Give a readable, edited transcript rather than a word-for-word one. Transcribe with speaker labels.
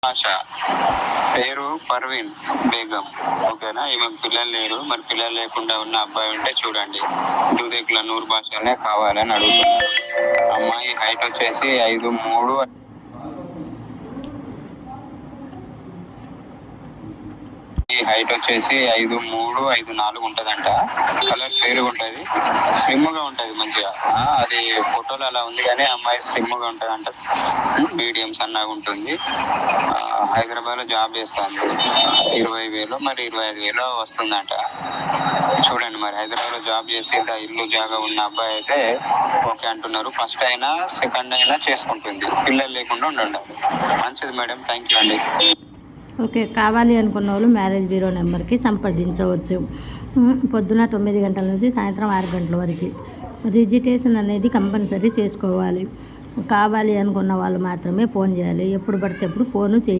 Speaker 1: ఆశ, పేరు పర్వీన్ బేగం. ఓకేనా? ఈమెకు పిల్లలు లేరు. మరి పిల్లలు లేకుండా ఉన్న అబ్బాయి ఉంటే చూడండి. దూదేకుల నూరు భాషలనే కావాలని అడుగుతున్నారు. అమ్మాయి హైట్ వచ్చేసి 5'3" హైట్ వచ్చేసి 5'3", 5'4" ఉంటదంట. కలర్ ఫేర్ ఉంటది, స్లిమ్ గా ఉంటది మంచిగా. అది ఫోటోలో అలా ఉంది కానీ అమ్మాయి స్లిమ్ గా ఉంటదంట, మీడియం సన్నగా ఉంటుంది. హైదరాబాద్ లో జాబ్ చేస్తాను. 20,000 మరి 25,000 వస్తుందంట. చూడండి, మరి హైదరాబాద్ లో జాబ్ చేసి ఇల్లు జాగా ఉన్న అబ్బాయి అయితే ఓకే అంటున్నారు. ఫస్ట్ అయినా సెకండ్ అయినా చేసుకుంటుంది, పిల్లలు లేకుండా ఉండాలి. మంచిది మేడం, థ్యాంక్ యూ అండి.
Speaker 2: ఓకే, కావాలి అనుకున్న వాళ్ళు మ్యారేజ్ బ్యూరో నెంబర్కి సంప్రదించవచ్చు. పొద్దున 9 గంటల నుంచి సాయంత్రం 6 గంటల వరకు. రిజిస్ట్రేషన్ అనేది కంపల్సరీ చేసుకోవాలి. కావాలి అనుకున్న వాళ్ళు మాత్రమే ఫోన్ చేయాలి. ఎప్పుడు పడితే అప్పుడు ఫోను